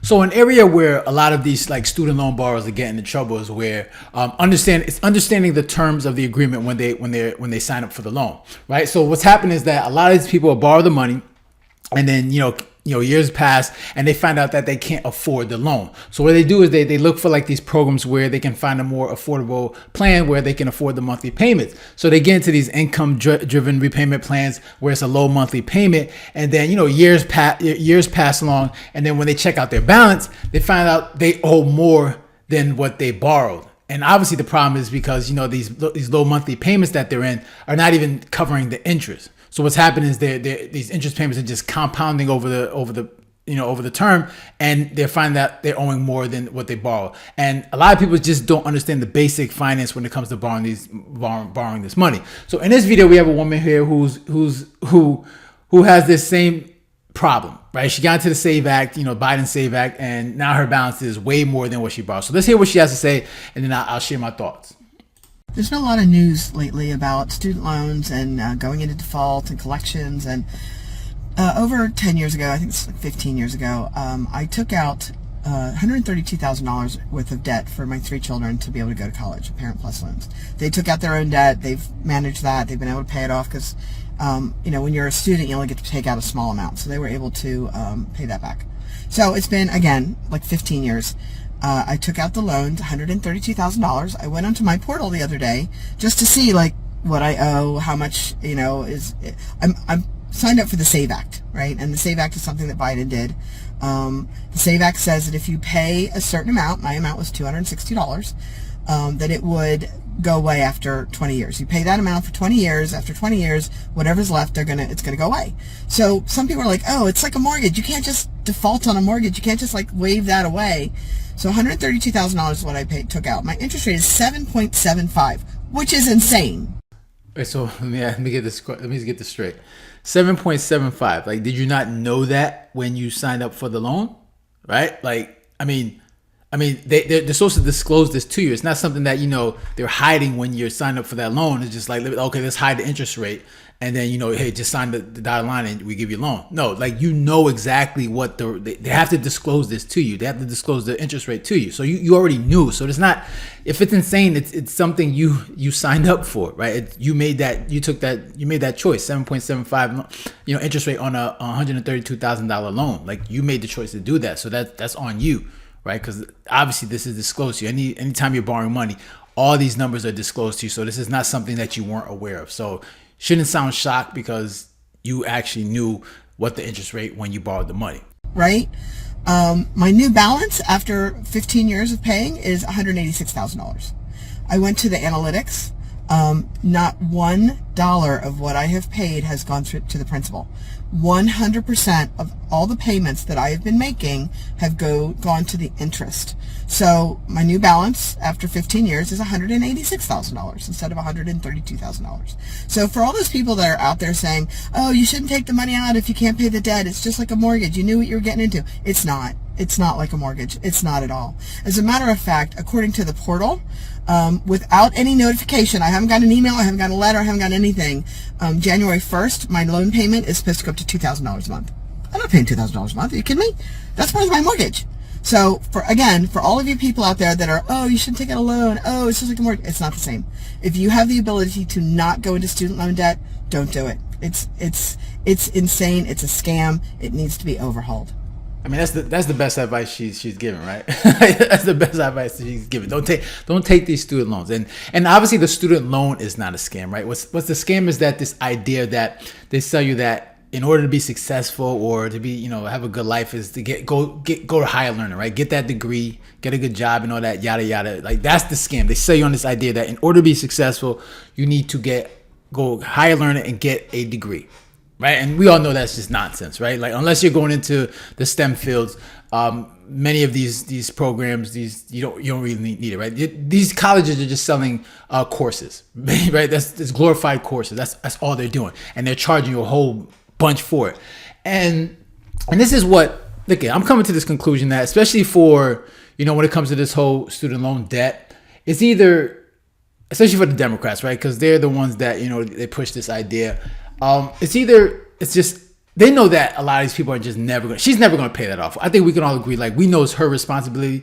So an area where a lot of these like student loan borrowers are getting in trouble is where understanding the terms of the agreement when they sign up for the loan, right? So what's happened is that a lot of these people borrow the money, and then years pass and they find out that they can't afford the loan. So what they do is they look for like these programs where they can find a more affordable plan where they can afford the monthly payments. So they get into these income driven repayment plans where it's a low monthly payment, and then years pass along, and then when they check out their balance, they find out they owe more than what they borrowed. And obviously the problem is because these low monthly payments that they're in are not even covering the interest. So what's happening is these interest payments are just compounding over the term, and they find that they're owing more than what they borrow. And a lot of people just don't understand the basic finance when it comes to borrowing this money. So in this video, we have a woman here who has this same problem, right? She got into the SAVE Act, Biden SAVE Act, and now her balance is way more than what she borrowed. So let's hear what she has to say, and then I'll share my thoughts. There's been a lot of news lately about student loans and going into default and collections. And over 10 years ago, I think it's like 15 years ago, I took out $132,000 worth of debt for my 3 children to be able to go to college, Parent Plus loans. They took out their own debt. They've managed that. They've been able to pay it off because, when you're a student, you only get to take out a small amount. So they were able to pay that back. So it's been, again, like 15 years. I took out the loan, $132,000. I went onto my portal the other day just to see like what I owe, how much, I'm signed up for the SAVE Act, right? And the SAVE Act is something that Biden did. The SAVE Act says that if you pay a certain amount, my amount was $260, that it would go away after 20 years. You pay that amount for 20 years. After 20 years, whatever's left, it's going to go away. So some people are like, oh, it's like a mortgage. You can't just default on a mortgage. You can't just like waive that away. So $132,000 is what I took out. My interest rate is 7.75, which is insane. Wait, so let me get this straight. 7.75. Like, did you not know that when you signed up for the loan? Right? Like, I mean, they're supposed to disclose this to you. It's not something that they're hiding when you're signed up for that loan. It's just like, okay, let's hide the interest rate, and then hey, just sign the dotted line and we give you a loan. No, like exactly what they have to disclose this to you. They have to disclose the interest rate to you. So you already knew. So it's not, if it's insane, it's something you signed up for, right? You made that choice. 7.75 interest rate on a $132,000 loan. Like, you made the choice to do that. So that's on you. Right? Because obviously this is disclosed to you. Anytime you're borrowing money, all these numbers are disclosed to you. So this is not something that you weren't aware of. So shouldn't sound shocked because you actually knew what the interest rate when you borrowed the money. Right? My new balance after 15 years of paying is $186,000. I went to the analytics. Not $1 of what I have paid has gone through to the principal. 100% of all the payments that I have been making have gone to the interest. So my new balance after 15 years is $186,000 instead of $132,000. So for all those people that are out there saying, oh, you shouldn't take the money out if you can't pay the debt, it's just like a mortgage, you knew what you were getting into. It's not. It's not like a mortgage. It's not at all. As a matter of fact, according to the portal, without any notification, I haven't got an email, I haven't got a letter, I haven't got anything. January 1st, my loan payment is supposed to go up to $2,000 a month. I'm not paying $2,000 a month. Are you kidding me? That's part of my mortgage. So for all of you people out there that are, oh, you shouldn't take out a loan. Oh, it's just like a mortgage. It's not the same. If you have the ability to not go into student loan debt, don't do it. It's insane. It's a scam. It needs to be overhauled. I mean, that's the best advice she's given, right? That's the best advice she's given. Don't take these student loans, and obviously the student loan is not a scam, right? What's the scam is that this idea that they sell you that in order to be successful or to be have a good life is to go to higher learning, right? Get that degree, get a good job, and all that yada yada. Like, that's the scam. They sell you on this idea that in order to be successful, you need to go higher learning and get a degree. Right, and we all know that's just nonsense, right? Like, unless you're going into the STEM fields, many of these programs, you don't really need it, right? These colleges are just selling courses, right? That's glorified courses. That's all they're doing, and they're charging you a whole bunch for it. And this is what, look, I'm coming to this conclusion that, especially for when it comes to this whole student loan debt, it's either, especially for the Democrats, right? Because they're the ones that they push this idea. It's they know that a lot of these people are just never going. She's never going to pay that off. I think we can all agree. Like, we know it's her responsibility,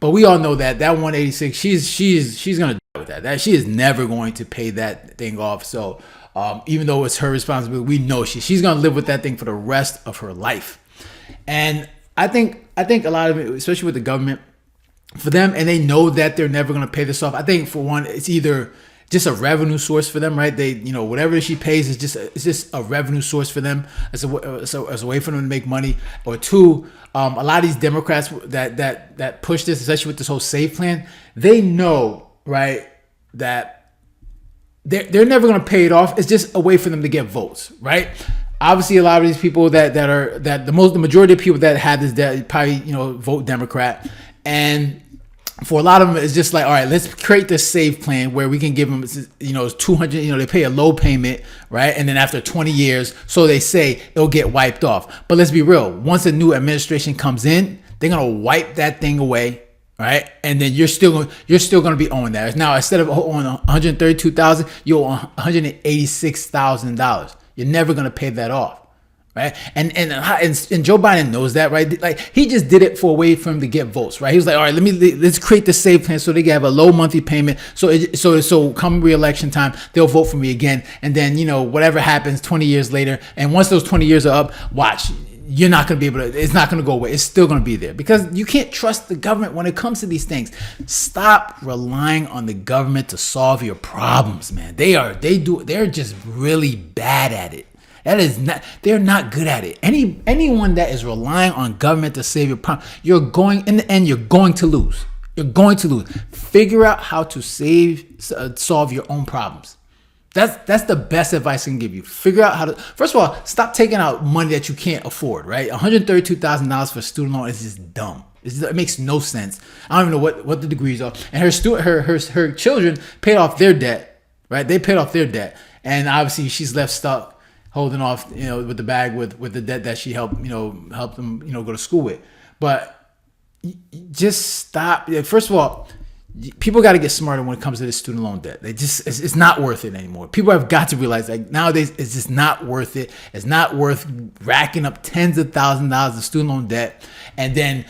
but we all know that 186. She's going to die with that. That she is never going to pay that thing off. So even though it's her responsibility, we know she's going to live with that thing for the rest of her life. And I think a lot of it, especially with the government, for them, and they know that they're never going to pay this off. I think for one, it's either just a revenue source for them, right? They, whatever she pays is just a revenue source for them as a way for them to make money. Or two, a lot of these Democrats that push this, especially with this whole SAVE plan, they know, right, that they're never going to pay it off. It's just a way for them to get votes, right? Obviously, a lot of these people the majority of people that have this debt probably vote Democrat, and for a lot of them, it's just like, all right, let's create this SAVE plan where we can give them, 200, they pay a low payment, right? And then after 20 years, so they say, it'll get wiped off. But let's be real. Once a new administration comes in, they're going to wipe that thing away, right? And then you're still going to be owing that. Now, instead of owing $132,000, you owe $186,000. You're never going to pay that off. Right. And Joe Biden knows that, right? Like, he just did it for a way for him to get votes, right? He was like, all right, let's create the SAVE plan so they can have a low monthly payment. So come re-election time, they'll vote for me again. And then, whatever happens 20 years later. And once those 20 years are up, watch, you're not going to be able to, it's not going to go away. It's still going to be there because you can't trust the government when it comes to these things. Stop relying on the government to solve your problems, man. They're just really bad at it. They're not good at it. Anyone that is relying on government to save your problem, in the end, you're going to lose. You're going to lose. Figure out how to solve your own problems. That's the best advice I can give you. Figure out how to, first of all, stop taking out money that you can't afford, right? $132,000 for a student loan is just dumb. It makes no sense. I don't even know what the degrees are. And her children paid off their debt, right? They paid off their debt. And obviously she's left stuck holding off, with the bag with the debt that she helped them, go to school with. But just stop. First of all, people got to get smarter when it comes to this student loan debt. It's not worth it anymore. People have got to realize that nowadays it's just not worth it. It's not worth racking up tens of thousands of dollars of student loan debt and then,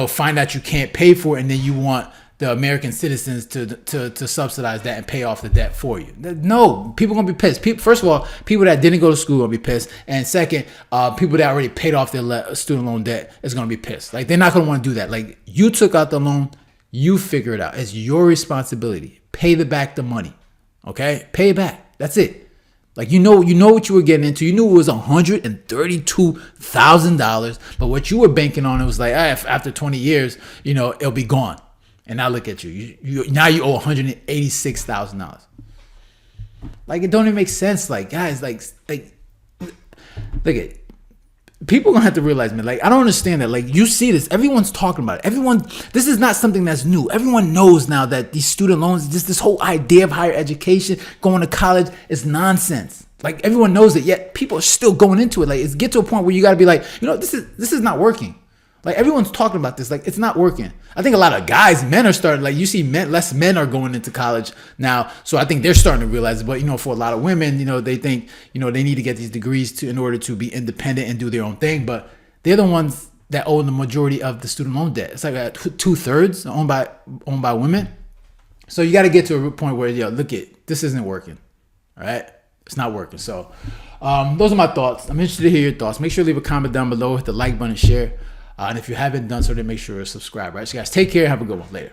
find out you can't pay for it and then you want the American citizens to subsidize that and pay off the debt for you. No, people are going to be pissed. First of all, people that didn't go to school are going to be pissed. And second, people that already paid off their student loan debt is going to be pissed. Like, they're not going to want to do that. Like, you took out the loan, you figure it out. It's your responsibility. Pay back the money. Okay? Pay it back. That's it. Like, you know what you were getting into. You knew it was $132,000, but what you were banking on, it was like, after 20 years, it'll be gone. And now look at you. Now you owe $186,000. Like, it don't even make sense. Like, guys, like look at, people gonna have to realize, man. Like, I don't understand that. Like, you see this, everyone's talking about it. This is not something that's new. Everyone knows now that these student loans, just this whole idea of higher education, going to college, is nonsense. Like, everyone knows it, yet people are still going into it. Like, it's get to a point where you got to be like, this is not working. Like, everyone's talking about this. Like, it's not working. I think a lot of men are starting, like, you see less men are going into college now. So I think they're starting to realize it. But, for a lot of women, they think, they need to get these degrees in order to be independent and do their own thing. But they're the ones that own the majority of the student loan debt. It's like 2/3 owned by women. So you got to get to a point where, this isn't working. All right. It's not working. So those are my thoughts. I'm interested to hear your thoughts. Make sure to leave a comment down below, hit the like button, share. And if you haven't done so, then make sure to subscribe, right? So guys, take care. Have a good one. Later.